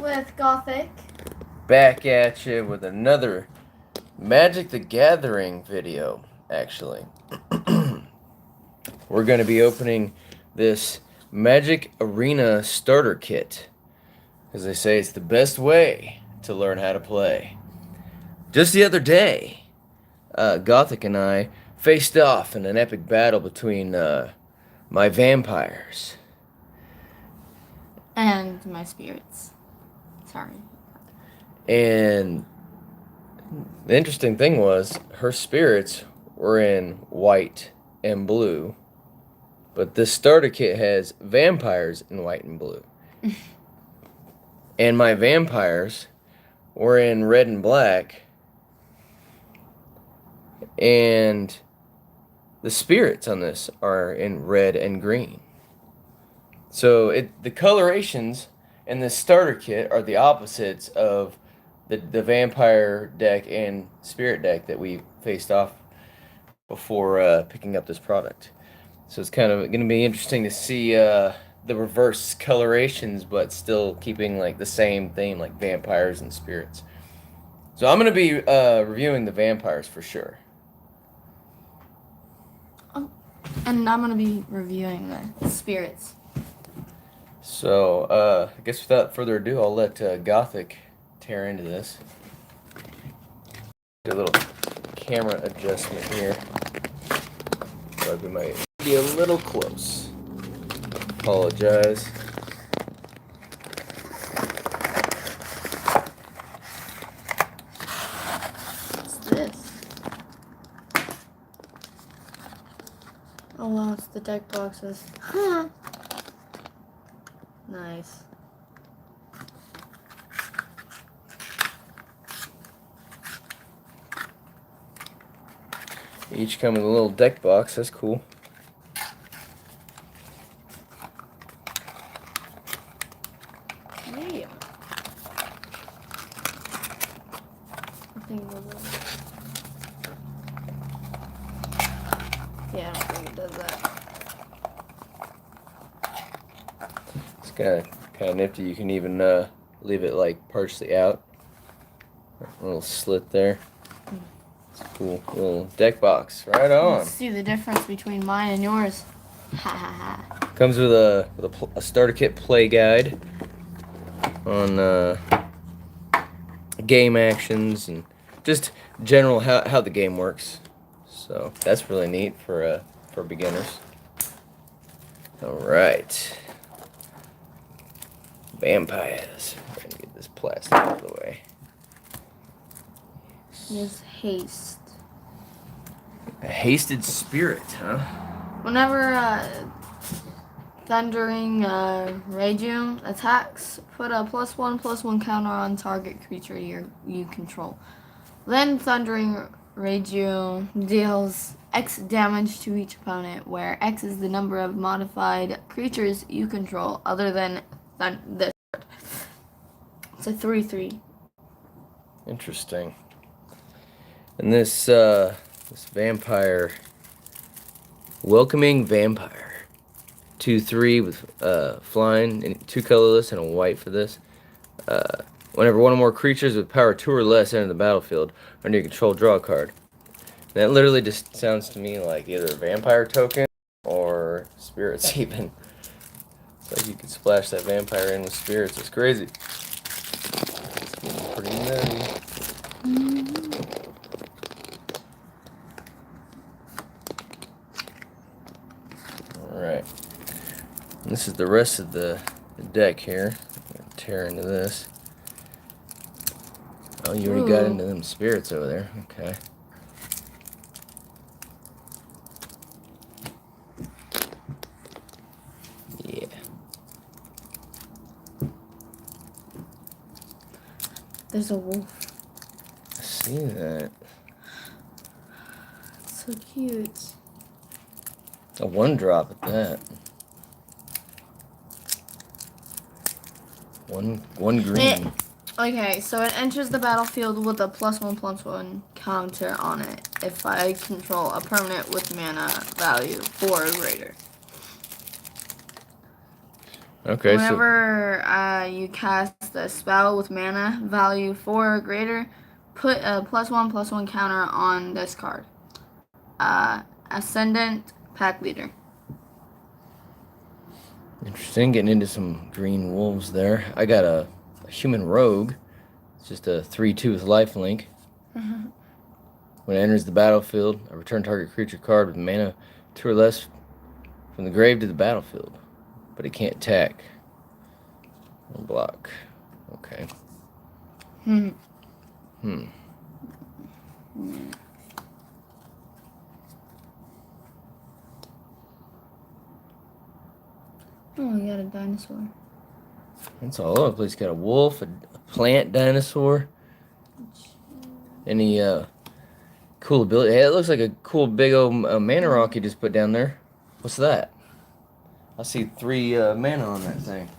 with Gothic. Back at you with another Magic the Gathering video, actually. We're going to be opening this Magic Arena Starter Kit. As they say, it's the best way to learn how to play. Just the other day, Gothic and I faced off in an epic battle between my vampires. And my spirits. Sorry. And the interesting thing was, her spirits were in white and blue, but this starter kit has vampires in white and blue. And my vampires were in red and black, and the spirits on this are in red and green. So the colorations in this starter kit are the opposites of the vampire deck and spirit deck that we faced off before picking up this product. So it's kind of going to be interesting to see the reverse colorations, but still keeping like the same theme, like vampires and spirits. So I'm going to be reviewing the vampires for sure. And I'm going to be reviewing the spirits. So I guess without further ado, I'll let Gothic tear into this. Do a little camera adjustment here. But we might be a little close. Apologize. What's this? Oh wow, it's the deck boxes. Huh. Nice. Each come with a little deck box. That's cool. Yeah. I think it does that. Yeah, I don't think it does that. It's kind of nifty. You can even leave it like partially out. A little slit there. It's a cool little deck box. Right on. Let's see the difference between mine and yours. Ha ha ha. Comes with a starter kit play guide on game actions and just general how the game works. So that's really neat for beginners. All right. Vampires. I'm gonna get this plastic out of the way. Use haste. A hasted spirit, huh? Whenever Thundering Radium attacks, put a +1/+1 counter on target creature you control. Then Thundering Radium deals X damage to each opponent, where X is the number of modified creatures you control other than this card. It's a 3/3. Interesting. And this vampire, welcoming vampire, 2/3 with flying and 2 colorless and a white for this. Whenever one or more creatures with power 2 or less enter the battlefield, under your control, draw a card. That literally just sounds to me like either a vampire token or spirits even. It's like you could splash that vampire in with spirits. It's crazy. It's getting pretty nutty. Alright. This is the rest of the deck here. I'm gonna tear into this. Oh, you already got into them spirits over there. Okay. Yeah. There's a wolf. I see that. So cute. A 1-drop at that. One green. Okay, so it enters the battlefield with a +1/+1 counter on it if I control a permanent with mana value 4 or greater. Okay, so Whenever you cast a spell with mana value 4 or greater, put a +1/+1 counter on this card. Ascendant Pack Leader. interesting. Getting into some green wolves there. I got a human rogue. It's just a 3/2 with lifelink. When it enters the battlefield, I return target creature card with mana 2 or less from the grave to the battlefield, but it can't attack or block. Okay. Hmm. Oh, we got a dinosaur. That's all over the place. Got a wolf, a plant dinosaur. Any cool ability? Hey, it looks like a cool big old mana rock you just put down there. What's that? I see 3 mana on that thing.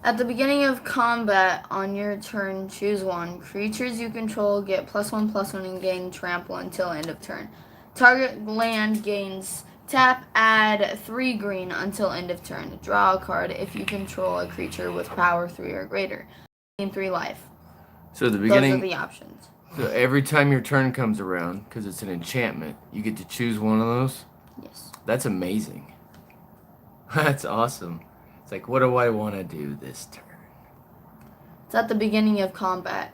At the beginning of combat, on your turn, choose one. Creatures you control get +1/+1 and gain trample until end of turn. Target land gains tap, add 3 green until end of turn. Draw a card if you control a creature with power 3 or greater. Gain 3 life. So at the Those are beginning, the options. so every time your turn comes around, because it's an enchantment, you get to choose one of those? Yes. That's amazing. That's awesome. It's like, what do I want to do this turn? It's at the beginning of combat.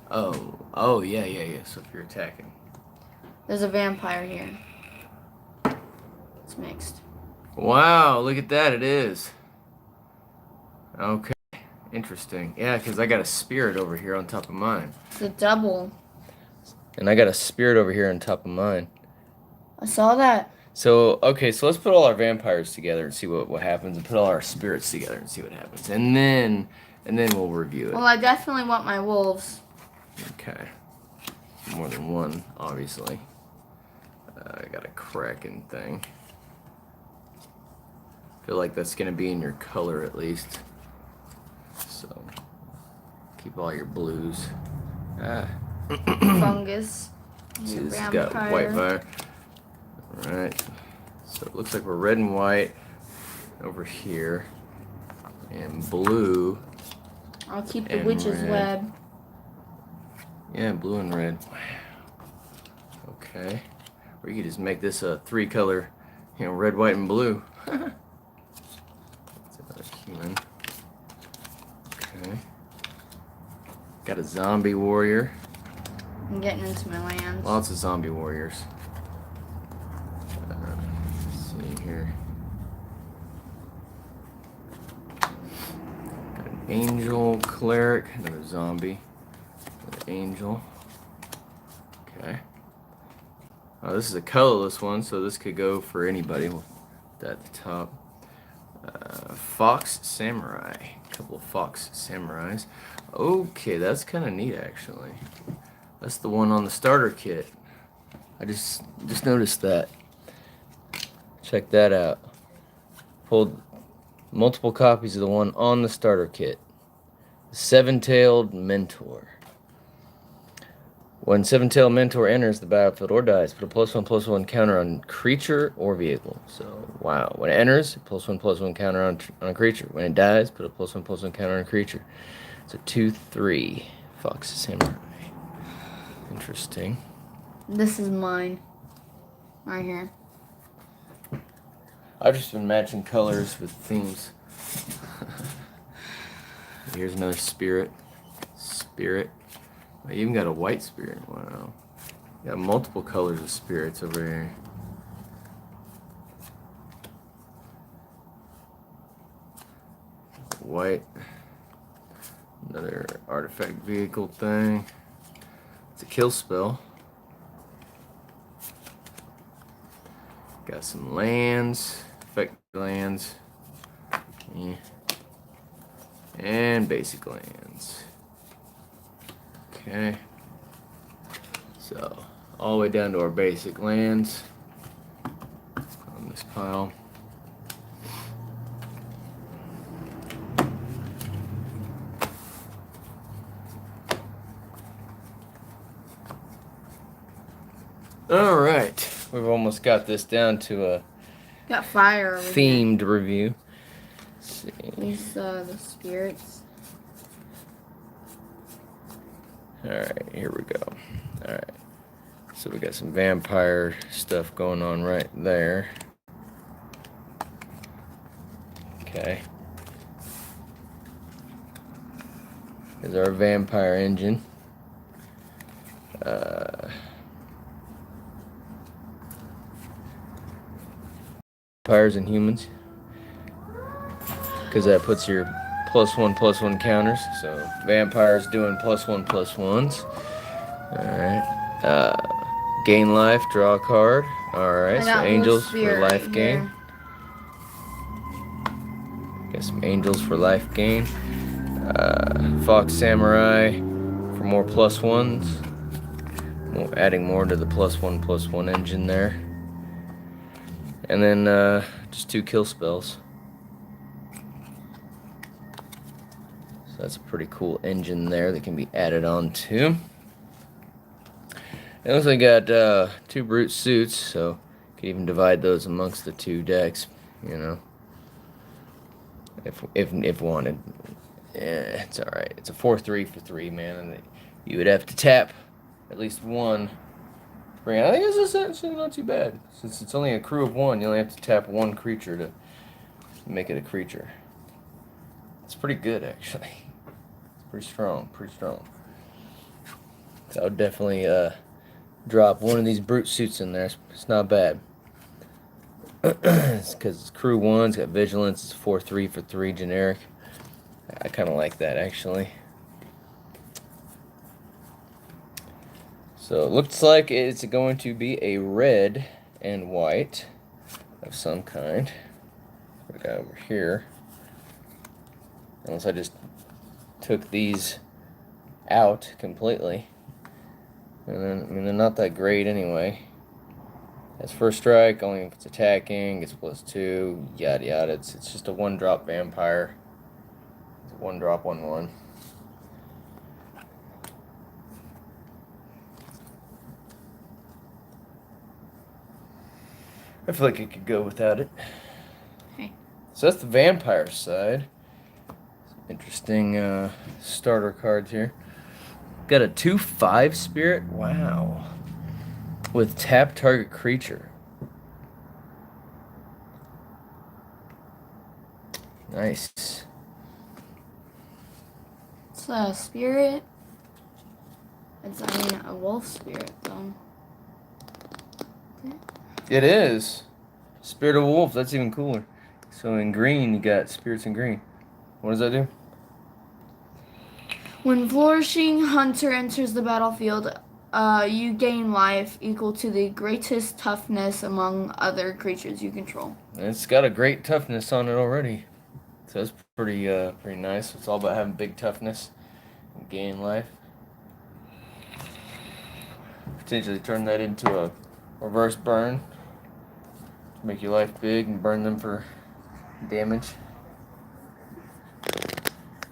Oh, yeah. So if you're attacking. There's a vampire here. It's mixed. Wow, look at that, it is. Okay, interesting. Yeah, because I got a spirit over here on top of mine. It's a double. And I got a spirit over here on top of mine. I saw that. So, okay, so let's put all our vampires together and see what happens, and put all our spirits together and see what happens. And then we'll review it. Well, I definitely want my wolves. Okay. More than one, obviously. I got a Kraken thing. Feel like that's going to be in your color at least. So, keep all your blues. Fungus. See, Your this has got white fire. Alright. So it looks like we're red and white over here. And blue. I'll keep the and witch's red. web. Yeah, blue and red. Wow. Okay. Or you could just make this a 3-color, red, white, and blue. That's another human. Okay. Got a zombie warrior. I'm getting into my lands. Lots of zombie warriors. Let's see here. Got an angel cleric, another zombie. Another angel. Okay. Oh, this is a colorless one, so this could go for anybody. At the top. Fox Samurai. A couple of Fox Samurais. Okay, that's kind of neat, actually. That's the one on the starter kit. I just noticed that. Check that out. Pulled multiple copies of the one on the starter kit. The Seven-Tailed Mentor. When Seven-Tailed Mentor enters the battlefield or dies, put a +1/+1 counter on creature or vehicle. So, wow. When it enters, +1/+1 counter on a creature. When it dies, put a +1/+1 counter on a creature. So 2/3 Fox Samurai. Interesting. This is mine. Right here. I've just been matching colors with themes. Here's another spirit. Spirit. I even got a white spirit. Wow. Got multiple colors of spirits over here. White. Another artifact vehicle thing. It's a kill spell. Got some lands. Effect lands. Yeah. And basic lands. Okay. So, all the way down to our basic lands on this pile. Alright, we've almost almost got this down to a Got fire over themed review. Let's see. These the spirits. Alright, here we go. Alright. So we got some vampire stuff going on right there. Okay. Here's our vampire engine. Vampires and humans. Because that puts your +1/+1 counters. So vampires doing +1/+1s. Alright. Gain life, draw a card. Alright, so angels for life gain. Got some angels for life gain. Fox Samurai for more +1s. Adding more to the +1/+1 engine there. And then just 2 kill spells. So that's a pretty cool engine there that can be added on to. It looks like I got 2 brute suits, so you could even divide those amongst the 2 decks, you know, if wanted. Yeah, it's all right. It's a 4/3 for 3, man, and you would have to tap at least one. I think it's actually not too bad. Since it's only a crew of 1, you only have to tap 1 creature to make it a creature. It's pretty good, actually. It's pretty strong, So I would definitely drop one of these brute suits in there. It's not bad. It's because it's crew 1, it's got vigilance, it's 4/3 for 3 generic. I kind of like that, actually. So it looks like it's going to be a red and white of some kind. We got over here. Unless I just took these out completely. And then, I mean, they're not that great anyway. As first strike, only if it's attacking, gets +2, yada yada. It's just a 1-drop vampire. It's a 1-drop 1/1. I feel like it could go without it. Okay. So that's the vampire side. Some interesting starter cards here. Got a 2/5 spirit. Wow. With tap target creature. Nice. It's a spirit. It's, a wolf spirit, though. It is. Spirit of a wolf. That's even cooler. So in green, you got spirits in green. What does that do? When Flourishing Hunter enters the battlefield, you gain life equal to the greatest toughness among other creatures you control. It's got a great toughness on it already. So that's pretty nice. It's all about having big toughness and gain life. Potentially turn that into a reverse burn. Make your life big and burn them for damage.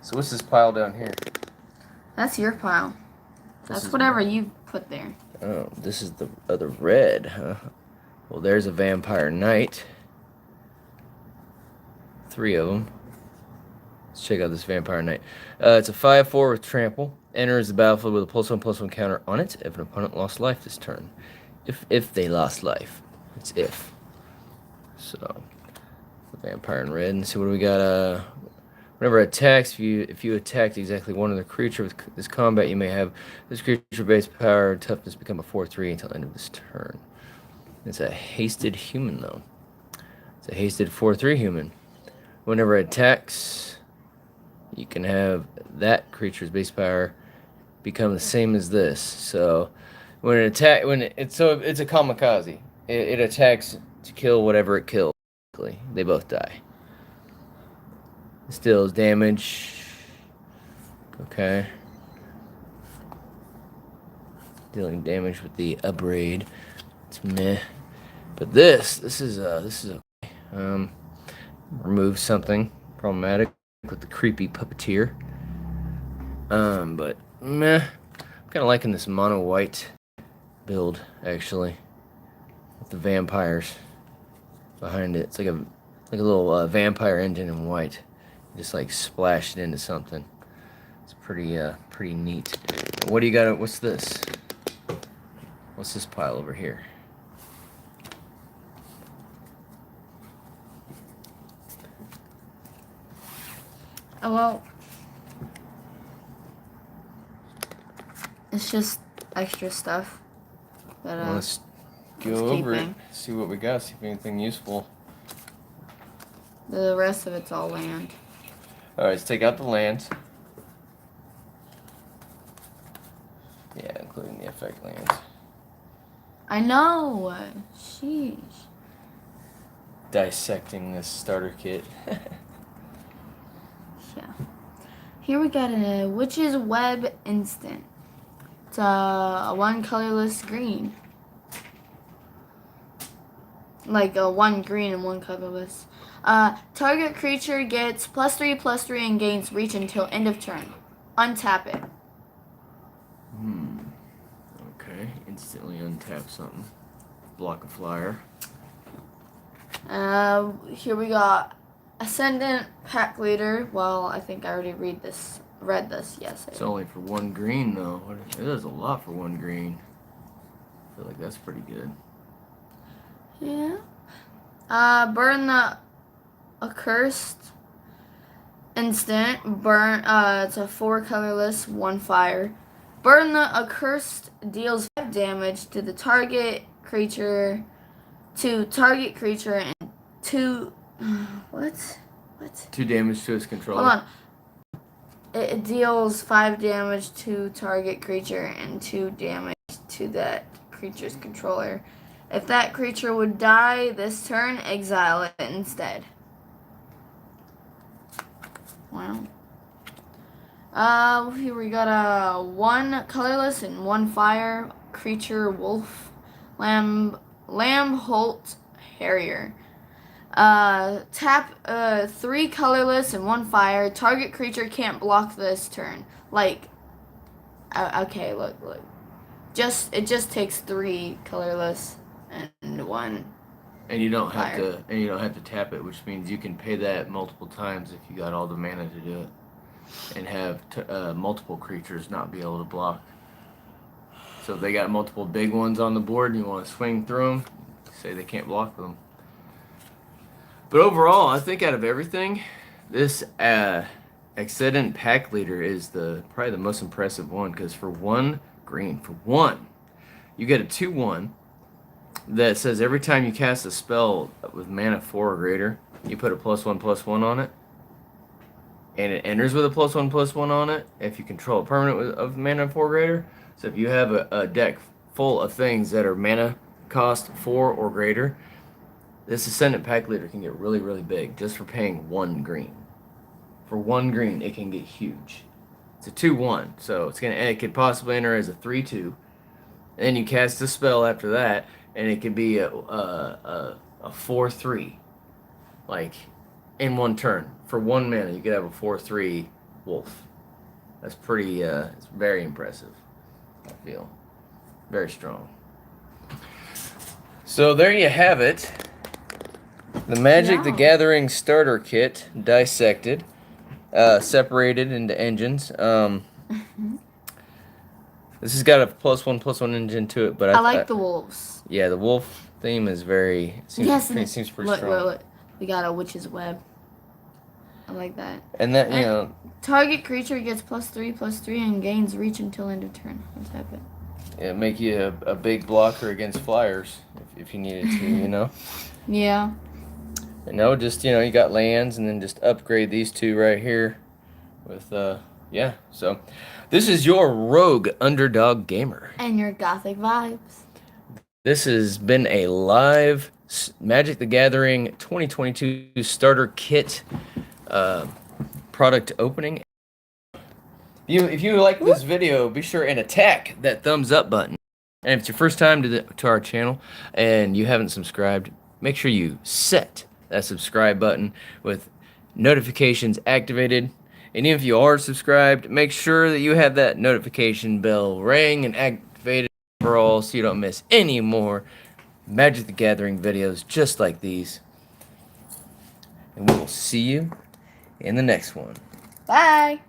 So what's this pile down here? That's your pile. That's whatever you put there. Oh, this is the other red, huh? Well, there's a vampire knight. 3 of them. Let's check out this vampire knight. It's a 5/4 with trample. Enters the battlefield with a +1/+1 counter on it if an opponent lost life this turn. If they lost life. It's if. So, the vampire in red. And see what do we got? Whenever it attacks, if you attacked exactly one of the creature with this combat, you may have this creature base power and toughness become a 4/3 until the end of this turn. It's a hasted human, though. It's a hasted 4/3 human. Whenever it attacks, you can have that creature's base power become the same as this. So when it's a kamikaze. It attacks to kill whatever it kills. They both die. It deals damage. Okay. Dealing damage with the upgrade. It's meh. But this is okay. Remove something problematic with the creepy puppeteer. But meh. I'm kind of liking this mono white build actually. the vampires behind it. It's like a little vampire engine in white. Just like splashed into something. It's pretty neat. What do you got? What's this? What's this pile over here? Oh, well, it's just extra stuff that Well, let's go over it, see what we got, see if anything useful. The rest of it's all land. All right, let's take out the lands. Yeah, including the effect lands. I know. Sheesh. Dissecting this starter kit. Yeah. Here we got a Witch's Web Instant. It's a one colorless green. Like a one green and one colorless. Target creature gets +3/+3 and gains reach until end of turn. Untap it. Okay, instantly untap something. Block a flyer. Here we got Ascendant Pack Leader. Well, I think I already read this. Read this. Yes. It's only for one green though. It is a lot for one green. I feel like that's pretty good. Yeah. Burn the Accursed Instant. Burn. It's a 4 colorless, 1 fire. Burn the Accursed deals 5 damage to the target creature, and 2. What? 2 damage to its controller. Hold on. It deals 5 damage to target creature and 2 damage to that creature's controller. If that creature would die this turn, exile it instead. Wow. Here we got a 1 colorless and 1 fire creature wolf, lamb holt harrier. Tap 3 colorless and 1 fire. Target creature can't block this turn. Like, okay, look. It just takes 3 colorless and 1. And you don't have fire. to tap it, which means you can pay that multiple times if you got all the mana to do it, and have multiple creatures not be able to block. So if they got multiple big ones on the board and you want to swing through them, say they can't block them. But overall, I think out of everything, this Ascendant Pack Leader is probably the most impressive one, because for 1 green, you get a 2/1 that says every time you cast a spell with mana 4 or greater, you put a +1/+1 on it, and it enters with a +1/+1 on it if you control a permanent of mana 4 or greater. So if you have a deck full of things that are mana cost 4 or greater, this Ascendant Pack Leader can get really, really big just for paying 1 green. For 1 green, it can get huge. It's a 2/1, so it could possibly enter as a 3/2, and then you cast a spell after that, and it could be a 4/3, like in 1 turn. For 1 mana, you could have a 4/3 wolf. That's pretty. It's very impressive. I feel very strong. So there you have it. The Magic the Gathering starter kit dissected, separated into engines. This has got a +1/+1 engine to it, but I like the wolves. Yeah, the wolf theme is seems pretty strong. Look. We got a Witch's Web. I like that. And that, target creature gets +3/+3 and gains reach until end of turn. Untap it. Yeah, make you a big blocker against flyers if you needed to, Yeah. And just, you got lands, and then just upgrade these 2 right here with, So, this is your Rogue Underdog Gamer. And your Gothic Vibes. This has been a live Magic the Gathering 2022 starter kit product opening. If you like this video, be sure and attack that thumbs up button. And if it's your first time to our channel and you haven't subscribed, make sure you set that subscribe button with notifications activated. And if you are subscribed, make sure that you have that notification bell ring and activated for all, so you don't miss any more Magic the Gathering videos just like these. And we will see you in the next one. Bye.